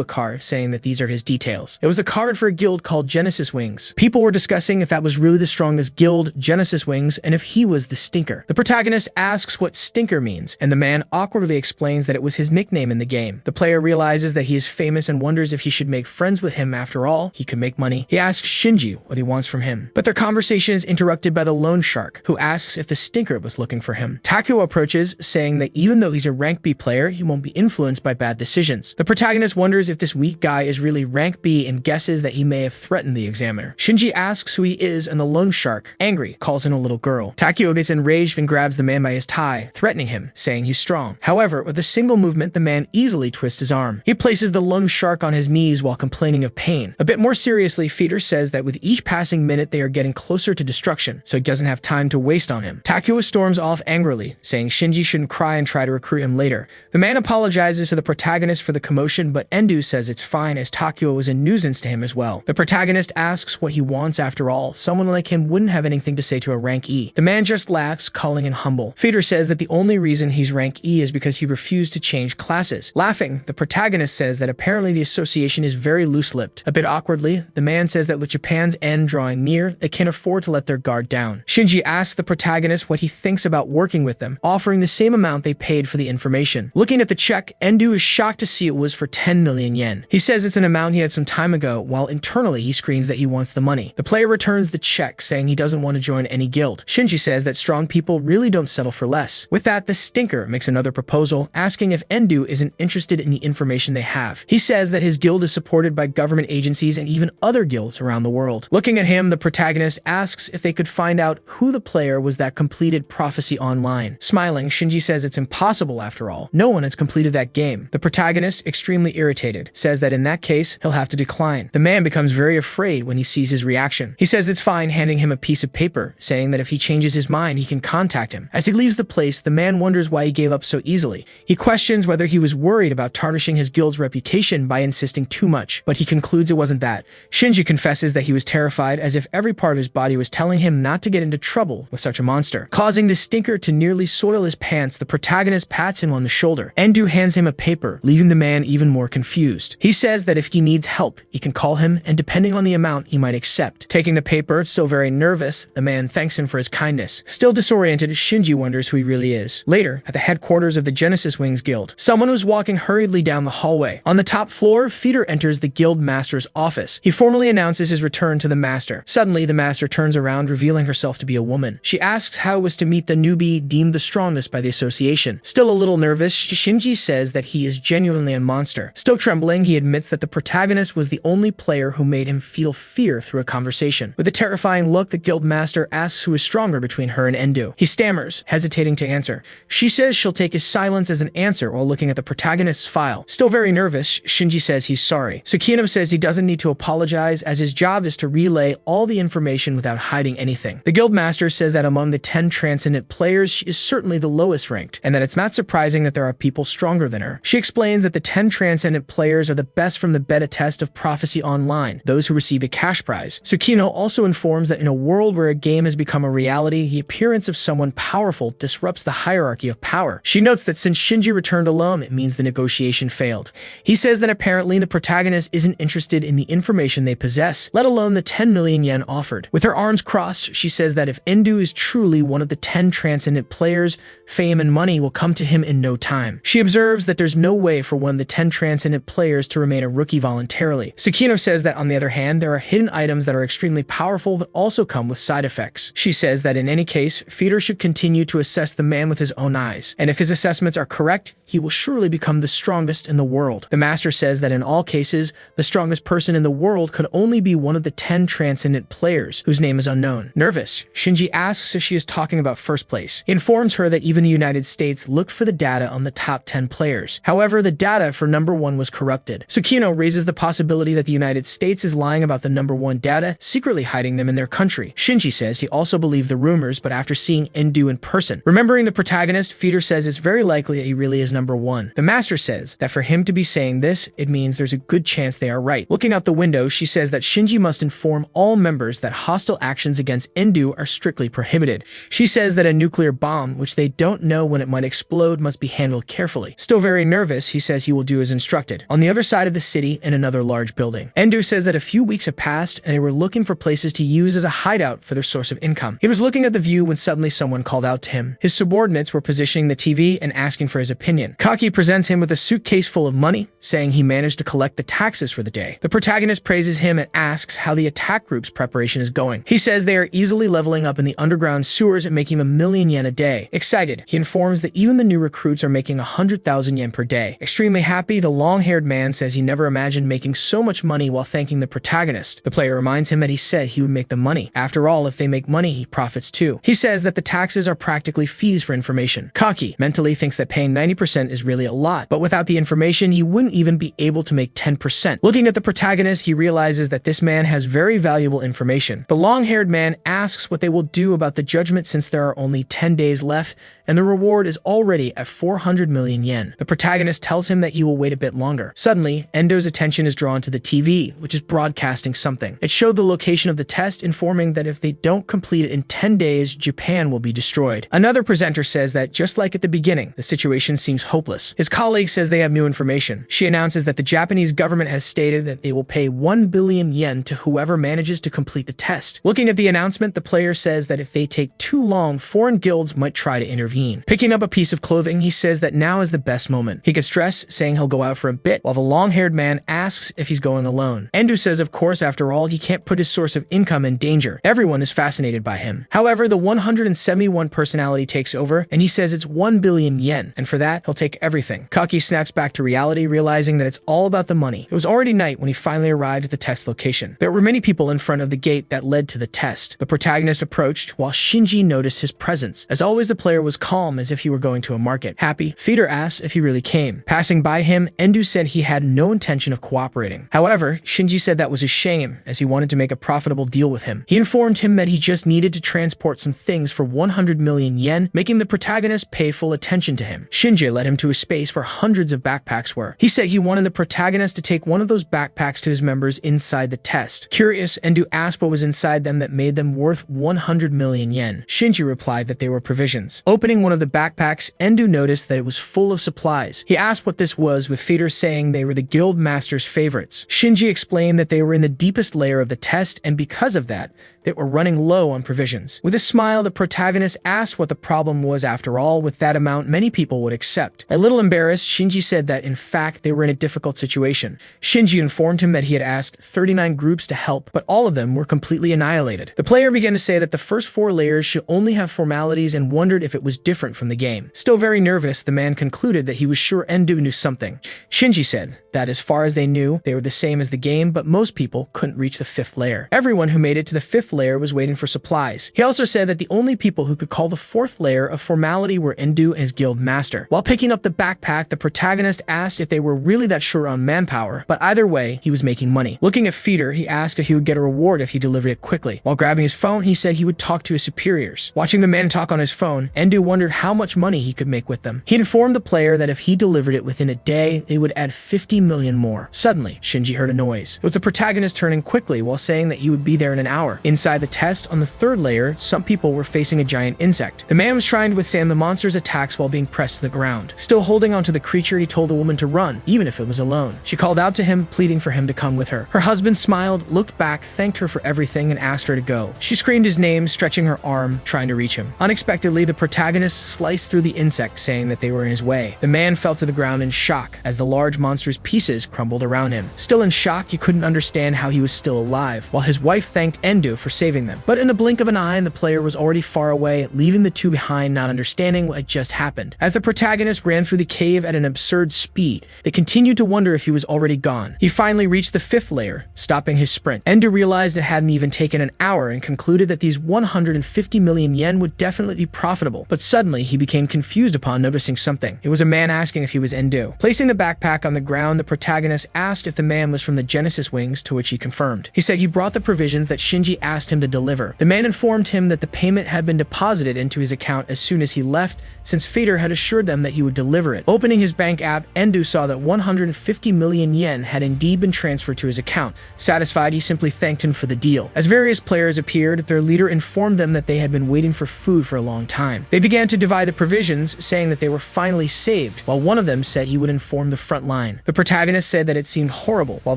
a card, saying that these are his details. It was a card for a guild called Genesis Wings. People were discussing if that was really the strongest guild, Genesis Wings, and if he was the Stinker. The protagonist asks what Stinker means, and the man awkwardly explains that it was his nickname in the game. The player realizes that he is famous and wonders if he should make friends with him. After all, he could make money. He asks Shinji what he wants from him, but their conversation is interrupted by the loan shark, who asks if the Stinker was looking for him. Takuya approaches, saying that even though he's a rank B player, he won't be influenced by bad decisions. The protagonist wonders if this weak guy is really rank B and guesses that he may have threatened the examiner. Shinji asks who he is, and the loan shark, angry, calls in a little girl. Takuya gets enraged and grabs the man by his tie, threatening him, saying he's strong. However, with a single movement, the man easily twists his arm. He places the loan shark on his knees while complaining of pain. A bit more seriously, Feeder says that with each passing minute, they are getting closer to destruction, so he doesn't have time to waste on him. Takuya storms off angrily, saying Shinji shouldn't cry and try to recruit him later. The man apologizes to the protagonist for the commotion, but Endu says it's fine as Takuya was a nuisance to him as well. The protagonist asks what he wants. After all, someone like him wouldn't have anything to say to a rank E. The man just laughs, calling him humble. Feeder says that the only reason he's rank E is because he refused to change classes. Laughing, the protagonist says that apparently the association is very loose-lipped. A bit awkwardly, the man says that with Japan's end drawing near, they can't afford to let their guard down. Shinji asks the protagonist what he thinks about working with them, offering the same amount they paid for the information. Looking at the check, Endu is shocked to see it was for 10 million yen. He says it's an amount he had some time ago, while internally he screams that he wants the money. The player returns the check, saying he doesn't want to join any guild. Shinji says that strong people really don't settle for less. With that, the Stinker makes another proposal, asking if Endu isn't interested in the information they have. He says that his guild is supported by government agencies and even other guilds around the world. Looking at him, the protagonist asks if they could find out who the player was that completed Prophecy Online. Smiling, Shinji says it's impossible after all. No one has completed that game. The protagonist, extremely irritated, says that in that case, he'll have to decline. The man becomes very afraid when he sees his reaction. He says it's fine, handing him a piece of paper, saying that if he changes his mind, he can contact him. As he leaves the place, the man wonders why he gave up so easily. He questions whether he was worried about tarnishing his guild's reputation by insisting too much, but he concludes it wasn't that. Shinji confesses that he was terrified, as if every part of his body was telling him not to get into trouble with such a monster. Causing the Stinker to nearly soil his pants, the protagonist pats him on the shoulder. Endu hands him a paper, leaving the man even more confused. He says that if he needs help, he can call him, and depending on the amount, he might accept. Taking the paper, still very nervous, the man thanks him for his kindness. Still disoriented, Shinji wonders who he really is. Later, at the headquarters of the Genesis Wings Guild, someone was walking hurriedly down the hallway. On the top floor, Feeder enters the guild master's office. He formally announces his return to the master. Suddenly, the master turns around, revealing herself to be a woman. She asks how it was to meet the newbie deemed the strongest by the association. Still a little nervous, Shinji says that he is genuinely a monster. Still trembling, he admits that the protagonist was the only player who made him feel fear through a conversation. With a terrifying look, the guild master asks who is stronger between her and Endu. He stammers, hesitating to answer. She says she'll take his silence as an answer while looking at the protagonist's file. Still very nervous, Shinji says he's sorry. Tsukino says he doesn't need to apologize, as his job is to relay all the information without hiding anything. The guild master says that among the 10 transcendent players, she is certainly the lowest ranked, and that it's not surprising that there are people stronger than her. She explains that the 10 transcendent players are the best from the beta test of Prophecy Online, those who receive a cash prize. Tsukino also informs that in a world where a game has become a reality, the appearance of someone powerful disrupts the hierarchy of power. She notes that since Shinji returned alone, it means the negotiation failed. He says that apparently the protagonist isn't interested in the information they possess, let alone the 10 million yen offered. With her arms crossed, she says that if Endu is truly one of the 10 transcendent players, fame and money will come to him in no time. She observes that there's no way for one of the 10 transcendent players to remain a rookie voluntarily. Tsukino says that on the other hand, there are hidden items that are extremely powerful but also come with side effects. She says that in any case, Feeder should continue to assess the man with his own eyes, and if his assessments are correct, he will surely become the strongest in the world. The master says that in all cases, the strongest person in the world could only be one of the 10 transcendent players, whose name is unknown. Nervous, Shinji asks if she is talking about first place. He informs her that even the United States looked for the data on the top 10 players. However, the data for number 1 was corrupted. Tsukino raises the possibility that the United States is lying about the number 1 data, secretly hiding them in their country. Shinji says he also believed the rumors, but after seeing Endu in person. Remembering the protagonist, Feeder says it's very likely that he really is number 1. The master says that for him to be saying this, it means there's a good chance they are right. Looking out the window, she says that Shinji must inform all members that hostile actions against Endu are strictly prohibited. She says that a nuclear bomb, which they don't know when it might explode, must be handled carefully. Still very nervous, he says he will do as instructed. On the other side of the city, in another large building, Endu says that a few weeks have passed and they were looking for places to use as a hideout for their source of income. He was looking at the view when suddenly someone called out to him. His subordinates were positioning the TV and asking for his opinion. Kaki presents him with a suitcase full of money, saying he managed to collect the taxes for the day. The protagonist praises him and asks how the attack group's preparation is going. He says they are easily leveling up in the underground sewers and making 1,000,000 yen a day. Excited, he informs that even the new recruits are making 100,000 yen per day. Extremely happy, the long-haired man says he never imagined making so much money while thanking the protagonist. The player reminds him that he said he would make the money. After all, if they make money, he profits too. He says that the taxes are practically fees for information. Kaki mentally thinks that paying 90% is really a lot, but without the information, he wouldn't even be able to make 10%. Looking at the protagonist, he realizes that this man has very valuable information. The long-haired man asks what they will do about the judgment since there are only 10 days left, and the reward is already at 400 million yen. The protagonist tells him that he will wait a bit longer. Suddenly, Endo's attention is drawn to the TV, which is broadcasting something. It showed the location of the test, informing that if they don't complete it in 10 days, Japan will be destroyed. Another presenter says that just like at the beginning, the situation seems hopeless. His colleague says they have new information. She announces that the Japanese government has stated that they will pay 1 billion yen to whoever manages to complete the test. Looking at the announcement, the player says that if they take too long, foreign guilds might try to intervene. Picking up a piece of clothing, he says that now is the best moment. He gets dressed, saying he'll go out for a bit, while the long-haired man asks if he's going alone. Endu says of course, after all, he can't put his source of income in danger. Everyone is fascinated by him. However, the 171 personality takes over, and he says it's 1 billion yen, and for that, he'll take everything. Kaki snaps back to reality, realizing that it's all about the money. It was already night when he finally arrived at the test location. There were many people in front of the gate that led to the test. The protagonist approached, while Shinji noticed his presence. As always, the player was calm as if he were going to a market. Happy, Feeder asked if he really came. Passing by him, Endu said he had no intention of cooperating. However, Shinji said that was a shame, as he wanted to make a profitable deal with him. He informed him that he just needed to transport some things for 100 million yen, making the protagonist pay full attention to him. Shinji led him to a space where hundreds of backpacks were. He said he wanted the protagonist to take one of those backpacks to his members inside the test. Curious, Endu asked what was inside them that made them worth 100 million yen. Shinji replied that they were provisions. Opening one of the backpacks, Endu noticed that it was full of supplies. He asked what this was, with Feeder saying they were the guild master's favorites. Shinji explained that they were in the deepest layer of the test, and because of that, they were running low on provisions. With a smile, the protagonist asked what the problem was. After all, with that amount, many people would accept. A little embarrassed, Shinji said that in fact they were in a difficult situation. Shinji informed him that he had asked 39 groups to help, but all of them were completely annihilated. The player began to say that the first 4 layers should only have formalities and wondered if it was different from the game. Still very nervous, the man concluded that he was sure Endu knew something. Shinji said that as far as they knew, they were the same as the game, but most people couldn't reach the 5th layer. Everyone who made it to the 5th layer was waiting for supplies. He also said that the only people who could call the 4th layer of formality were Endu and his guild master. While picking up the backpack, the protagonist asked if they were really that short on manpower, but either way, he was making money. Looking at Feeder, he asked if he would get a reward if he delivered it quickly. While grabbing his phone, he said he would talk to his superiors. Watching the man talk on his phone, Endu wondered how much money he could make with them. He informed the player that if he delivered it within a day, they would add 50 million more. Suddenly, Shinji heard a noise. It was the protagonist turning quickly while saying that he would be there in an hour. Inside the test, on the 3rd layer, some people were facing a giant insect. The man was trying to withstand the monster's attacks while being pressed to the ground. Still holding onto the creature, he told the woman to run, even if it was alone. She called out to him, pleading for him to come with her. Her husband smiled, looked back, thanked her for everything, and asked her to go. She screamed his name, stretching her arm, trying to reach him. Unexpectedly, the protagonist sliced through the insect, saying that they were in his way. The man fell to the ground in shock as the large monster's pieces crumbled around him. Still in shock, he couldn't understand how he was still alive, while his wife thanked Endo for saving them. But in the blink of an eye, the player was already far away, leaving the two behind, not understanding what had just happened. As the protagonist ran through the cave at an absurd speed, they continued to wonder if he was already gone. He finally reached the 5th layer, stopping his sprint. Endo realized it hadn't even taken an hour and concluded that these 150 million yen would definitely be profitable. But suddenly, he became confused upon noticing something. It was a man asking if he was Endo. Placing the backpack on the ground, the protagonist asked if the man was from the Genesis Wings, to which he confirmed. He said he brought the provisions that Shinji asked him to deliver. The man informed him that the payment had been deposited into his account as soon as he left, since Fader had assured them that he would deliver it. Opening his bank app, Endo saw that 150 million yen had indeed been transferred to his account. Satisfied, he simply thanked him for the deal. As various players appeared, their leader informed them that they had been waiting for food for a long time. They began to divide the provisions, saying that they were finally saved, while one of them said he would inform the front line. The protagonist said that it seemed horrible, while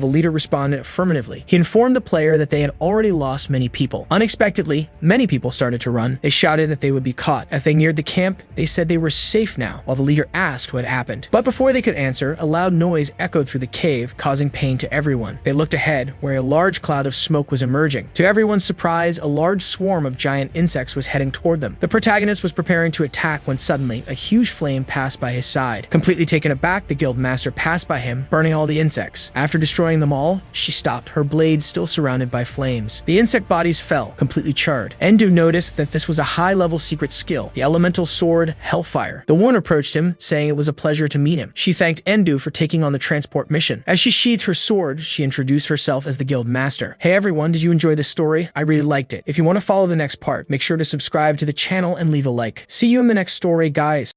the leader responded affirmatively. He informed the player that they had already lost many people. Unexpectedly, many people started to run. They shouted that they would be caught. As they neared the camp, they said they were safe now, while the leader asked what had happened. But before they could answer, a loud noise echoed through the cave, causing pain to everyone. They looked ahead, where a large cloud of smoke was emerging. To everyone's surprise, a large swarm of giant insects was heading toward them. The protagonist was preparing to attack when suddenly, a huge flame passed by his side. Completely taken aback, the guild master passed by him, burning all the insects. After destroying them all, she stopped, her blades still surrounded by flames. The insect bodies fell, completely charred. Endo noticed that this was a high-level secret skill, the elemental sword Hellfire. The woman approached him, saying it was a pleasure to meet him. She thanked Endo for taking on the transport mission. As she sheathed her sword, she introduced herself as the guild master. Hey everyone, did you enjoy this story? I really liked it. If you want to follow the next part, make sure to subscribe to the channel and leave a like. See you in the next story, guys.